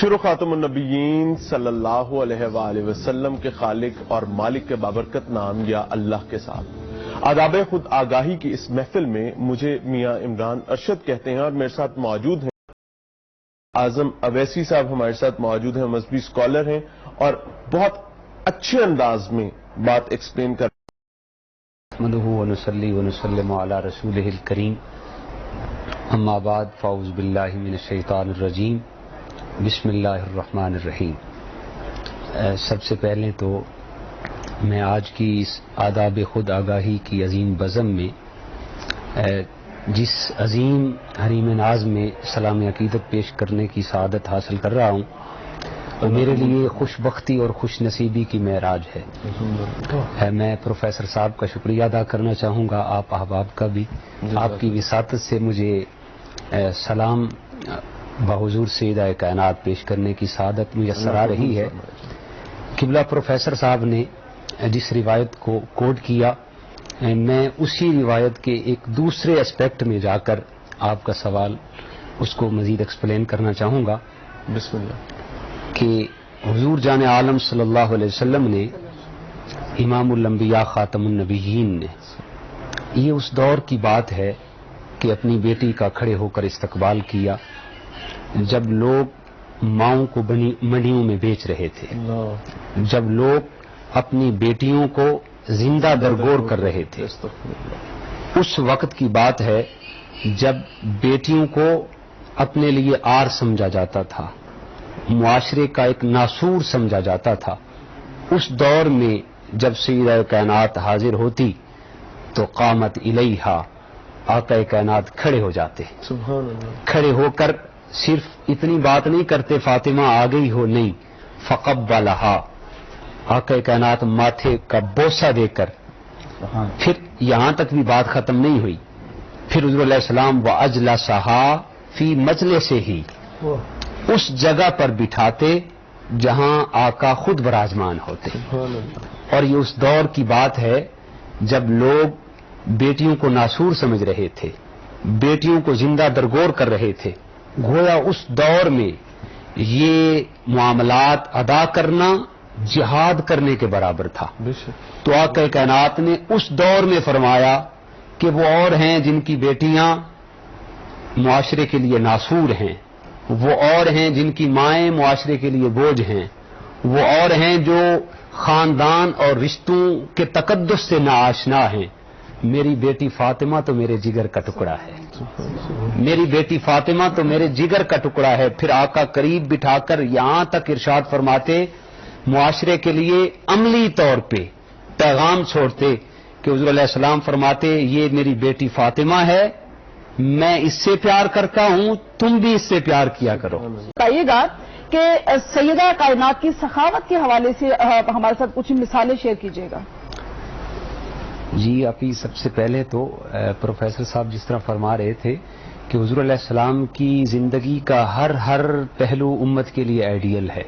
شروع خاتم النبیین صلی اللہ علیہ وآلہ وسلم کے خالق اور مالک کے بابرکت نام یا اللہ کے ساتھ آداب خود آگاہی کی اس محفل میں مجھے میاں عمران ارشد کہتے ہیں اور میرے ساتھ موجود ہیں اعظم اویسی صاحب ہمارے ساتھ موجود ہیں، مذہبی اسکالر ہیں اور بہت اچھے انداز میں بات ایکسپلین کر نحمده ونصلي ونسلم على رسوله الكريم اما بعد فاعوذ باللہ من الشیطان الرجیم بسم اللہ الرحمن الرحیم۔ سب سے پہلے تو میں آج کی اس آداب خود آگاہی کی عظیم بزم میں جس عظیم حریم ناز میں سلام عقیدت پیش کرنے کی سعادت حاصل کر رہا ہوں اور میرے لیے خوش بختی اور خوش نصیبی کی معراج ہے۔ میں پروفیسر صاحب کا شکریہ ادا کرنا چاہوں گا، آپ احباب کا بھی، آپ کی وساطت سے مجھے سلام بحضور سیدہ کائنات پیش کرنے کی سعادت میسر آ رہی ہے۔ قبلہ پروفیسر صاحب نے جس روایت کو کوٹ کیا، میں اسی روایت کے ایک دوسرے اسپیکٹ میں جا کر آپ کا سوال اس کو مزید ایکسپلین کرنا چاہوں گا۔ بسم اللہ۔ کہ حضور جان عالم صلی اللہ علیہ وسلم نے امام الانبیاء خاتم النبیین نے، یہ اس دور کی بات ہے کہ اپنی بیٹی کا کھڑے ہو کر استقبال کیا جب لوگ ماؤں کو منڈیوں میں بیچ رہے تھے، جب لوگ اپنی بیٹیوں کو زندہ درگور کر رہے تھے۔ اس وقت کی بات ہے جب بیٹیوں کو اپنے لیے آر سمجھا جاتا تھا، معاشرے کا ایک ناسور سمجھا جاتا تھا۔ اس دور میں جب سیدہ کائنات حاضر ہوتی تو قامت الیہا، آقا کائنات کھڑے ہو جاتے، سبحان اللہ، کھڑے ہو کر صرف اتنی بات نہیں کرتے فاطمہ آ گئی ہو، نہیں، فقبلہا، آقا کائنات ماتھے کا بوسہ دے کر، پھر یہاں تک بھی بات ختم نہیں ہوئی، پھر حضور علیہ السلام واجلسہا فی مجلسہ، اس جگہ پر بٹھاتے جہاں آقا خود براجمان ہوتے۔ اور یہ اس دور کی بات ہے جب لوگ بیٹیوں کو ناسور سمجھ رہے تھے، بیٹیوں کو زندہ درگور کر رہے تھے۔ گویا اس دور میں یہ معاملات ادا کرنا جہاد کرنے کے برابر تھا۔ تو آقا کائنات نے اس دور میں فرمایا کہ وہ اور ہیں جن کی بیٹیاں معاشرے کے لیے ناسور ہیں، وہ اور ہیں جن کی مائیں معاشرے کے لیے بوجھ ہیں، وہ اور ہیں جو خاندان اور رشتوں کے تقدس سے ناآشنا ہیں۔ میری بیٹی فاطمہ تو میرے جگر کا ٹکڑا ہے، میری بیٹی فاطمہ تو میرے جگر کا ٹکڑا ہے۔ پھر آقا قریب بٹھا کر یہاں تک ارشاد فرماتے، معاشرے کے لیے عملی طور پہ پیغام چھوڑتے کہ حضور علیہ السلام فرماتے یہ میری بیٹی فاطمہ ہے، میں اس سے پیار کرتا ہوں، تم بھی اس سے پیار کیا کرو۔ بتائیے گا کہ سیدہ کائنات کی سخاوت کے حوالے سے ہمارے ساتھ کچھ مثالیں شیئر کیجیے گا۔ جی ابھی سب سے پہلے تو پروفیسر صاحب جس طرح فرما رہے تھے کہ حضور علیہ السلام کی زندگی کا ہر پہلو امت کے لیے آئیڈیل ہے۔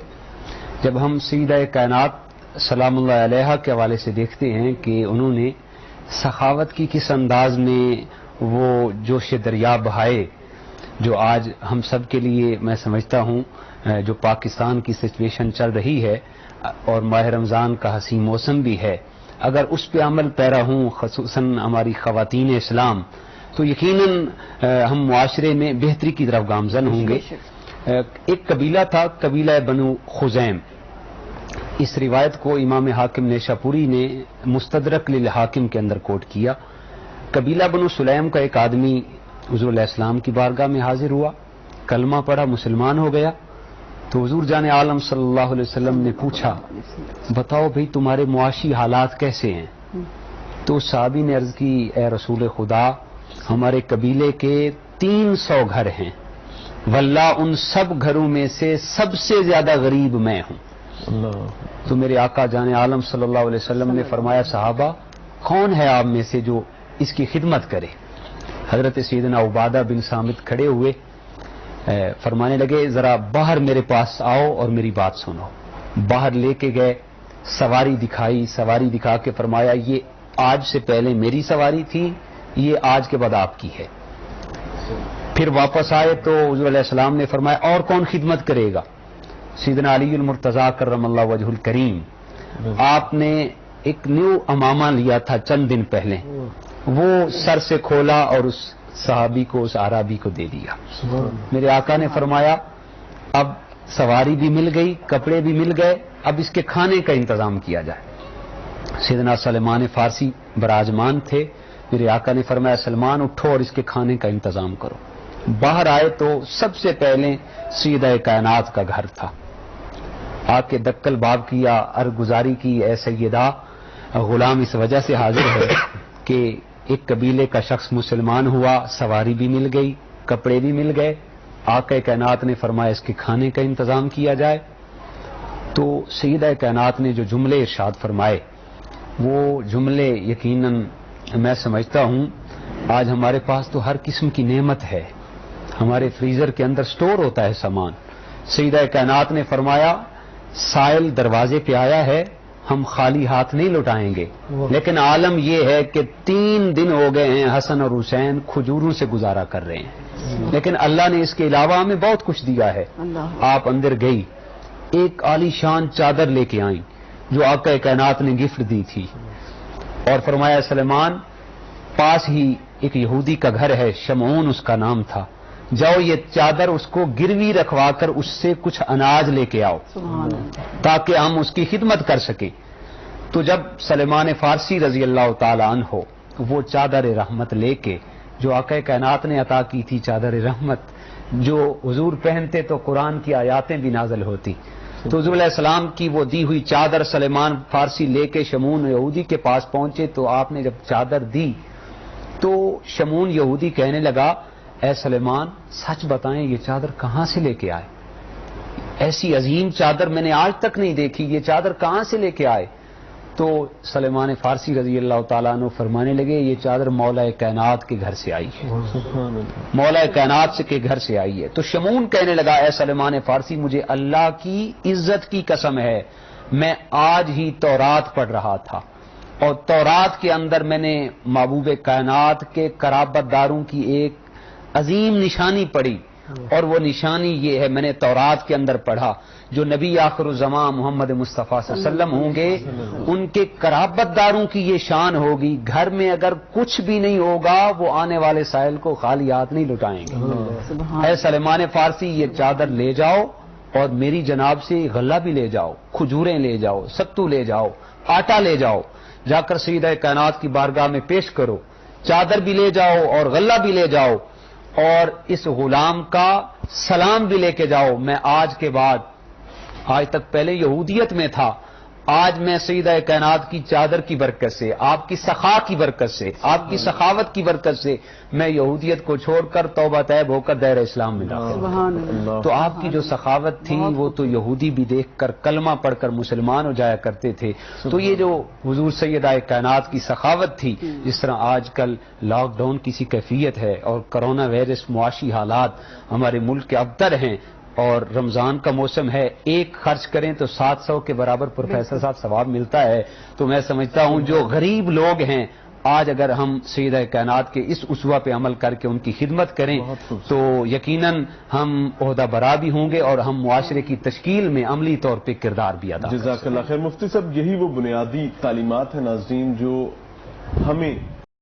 جب ہم سیدہ کائنات سلام اللہ علیہا کے حوالے سے دیکھتے ہیں کہ انہوں نے سخاوت کی کس انداز میں وہ جوش دریا بہائے، جو آج ہم سب کے لیے میں سمجھتا ہوں جو پاکستان کی سچویشن چل رہی ہے اور ماہ رمضان کا حسین موسم بھی ہے، اگر اس پہ عمل پیرا ہوں خصوصاً ہماری خواتین اسلام تو یقیناً ہم معاشرے میں بہتری کی طرف گامزن ہوں گے۔ ایک قبیلہ تھا، قبیلہ بنو خزیم۔ اس روایت کو امام حاکم نیشاپوری نے مستدرک للحاکم کے اندر کوٹ کیا۔ قبیلہ بنو سلیم کا ایک آدمی حضور علیہ السلام کی بارگاہ میں حاضر ہوا، کلمہ پڑھا، مسلمان ہو گیا۔ تو حضور جان عالم صلی اللہ علیہ وسلم نے پوچھا بتاؤ بھئی تمہارے معاشی حالات کیسے ہیں؟ تو صحابی نے عرض کی اے رسول خدا ہمارے قبیلے کے 300 گھر ہیں، واللہ ان سب گھروں میں سے سب سے زیادہ غریب میں ہوں۔ تو میرے آقا جان عالم صلی اللہ علیہ وسلم نے فرمایا صحابہ کون ہے آپ میں سے جو اس کی خدمت کرے؟ حضرت سیدنا عبادہ بن صامت کھڑے ہوئے، فرمانے لگے ذرا باہر میرے پاس آؤ اور میری بات سنو۔ باہر لے کے گئے، سواری دکھائی، سواری دکھا کے فرمایا یہ آج سے پہلے میری سواری تھی، یہ آج کے بعد آپ کی ہے۔ پھر واپس آئے تو حضور علیہ السلام نے فرمایا اور کون خدمت کرے گا؟ سیدنا علی المرتضیٰ کرم اللہ وجہ الکریم، آپ نے ایک نیو امامہ لیا تھا چند دن پہلے، وہ سر سے کھولا اور اس صحابی کو، اس اعرابی کو دے دیا۔ میرے آقا نے فرمایا اب سواری بھی مل گئی، کپڑے بھی مل گئے، اب اس کے کھانے کا انتظام کیا جائے۔ سیدنا سلمان فارسی براجمان تھے، میرے آقا نے فرمایا سلمان اٹھو اور اس کے کھانے کا انتظام کرو۔ باہر آئے تو سب سے پہلے سیدہ کائنات کا گھر تھا، آ کے دکل باب کیا، ارگزاری کی، اے سیدہ غلام اس وجہ سے حاضر ہے کہ ایک قبیلے کا شخص مسلمان ہوا، سواری بھی مل گئی، کپڑے بھی مل گئے، آقا کائنات نے فرمایا اس کے کھانے کا انتظام کیا جائے۔ تو سیدہ کائنات نے جو جملے ارشاد فرمائے وہ جملے یقیناً میں سمجھتا ہوں آج ہمارے پاس تو ہر قسم کی نعمت ہے، ہمارے فریزر کے اندر سٹور ہوتا ہے سامان۔ سیدہ کائنات نے فرمایا سائل دروازے پہ آیا ہے، ہم خالی ہاتھ نہیں لوٹائیں گے، لیکن عالم یہ ہے کہ 3 دن ہو گئے ہیں حسن اور حسین کھجوروں سے گزارا کر رہے ہیں، لیکن اللہ نے اس کے علاوہ ہمیں بہت کچھ دیا ہے۔ آپ اندر گئی، ایک عالی شان چادر لے کے آئیں جو آقا کائنات نے گفٹ دی تھی، اور فرمایا سلمان پاس ہی ایک یہودی کا گھر ہے، شمعون اس کا نام تھا، جاؤ یہ چادر اس کو گروی رکھوا کر اس سے کچھ اناج لے کے آؤ تاکہ ہم اس کی خدمت کر سکیں۔ تو جب سلمان فارسی رضی اللہ تعالی عنہ وہ چادر رحمت لے کے جو آقا کائنات نے عطا کی تھی، چادر رحمت جو حضور پہنتے تو قرآن کی آیاتیں بھی نازل ہوتی، تو حضور علیہ السلام کی وہ دی ہوئی چادر سلمان فارسی لے کے شمعون یہودی کے پاس پہنچے، تو آپ نے جب چادر دی تو شمعون یہودی کہنے لگا اے سلیمان سچ بتائیں یہ چادر کہاں سے لے کے آئے؟ ایسی عظیم چادر میں نے آج تک نہیں دیکھی، یہ چادر کہاں سے لے کے آئے؟ تو سلمان فارسی رضی اللہ تعالیٰ عنہ فرمانے لگے یہ چادر مولا کائنات کے گھر سے آئی ہے، مولا کائنات کے گھر سے آئی ہے۔ تو شمعون کہنے لگا اے سلمان فارسی مجھے اللہ کی عزت کی قسم ہے، میں آج ہی تورات پڑھ رہا تھا اور تورات کے اندر میں نے محبوب کائنات کے قرابت داروں کی ایک عظیم نشانی پڑھی، اور وہ نشانی یہ ہے، میں نے تورات کے اندر پڑھا جو نبی آخر الزمان محمد مصطفیٰ صلی اللہ علیہ وسلم ہوں گے ان کے قرابت داروں کی یہ شان ہوگی، گھر میں اگر کچھ بھی نہیں ہوگا وہ آنے والے سائل کو خالی ہاتھ نہیں لٹائیں گے۔ اے سلمان فارسی یہ چادر لے جاؤ اور میری جناب سے غلہ بھی لے جاؤ، کھجوریں لے جاؤ، ستو لے جاؤ، آٹا لے جاؤ، جا کر سیدہ کائنات کی بارگاہ میں پیش کرو، چادر بھی لے جاؤ اور غلہ بھی لے جاؤ، اور اس غلام کا سلام بھی لے کے جاؤ، میں آج کے بعد، آج تک پہلے یہودیت میں تھا، آج میں سیدہ کائنات کی چادر کی برکت سے، آپ کی سخا کی برکت سے، آپ کی سخاوت کی برکت سے میں یہودیت کو چھوڑ کر توبہ طیب ہو کر دائرہ اسلام میں داخل ہوں۔ تو آپ کی جو سخاوت تھی وہ تو یہودی بھی دیکھ کر کلمہ پڑھ کر مسلمان ہو جایا کرتے تھے۔ تو یہ جو حضور سیدہ کائنات کی سخاوت تھی، جس طرح آج کل لاک ڈاؤن کی سی کیفیت ہے اور کرونا وائرس معاشی حالات ہمارے ملک کے ابتر ہیں، اور رمضان کا موسم ہے، ایک خرچ کریں تو 700 کے برابر پروفیسر صاحب ثواب ملتا ہے، تو میں سمجھتا ہوں جو غریب لوگ ہیں آج اگر ہم سیدہ کائنات کے اس اسوہ پہ عمل کر کے ان کی خدمت کریں تو یقیناً ہم عہدہ برا بھی ہوں گے اور ہم معاشرے کی تشکیل میں عملی طور پہ کردار بھی ادا کریں۔ جزاک اللہ خیر۔ مفتی صاحب یہی وہ بنیادی تعلیمات ہیں ناظرین جو ہمیں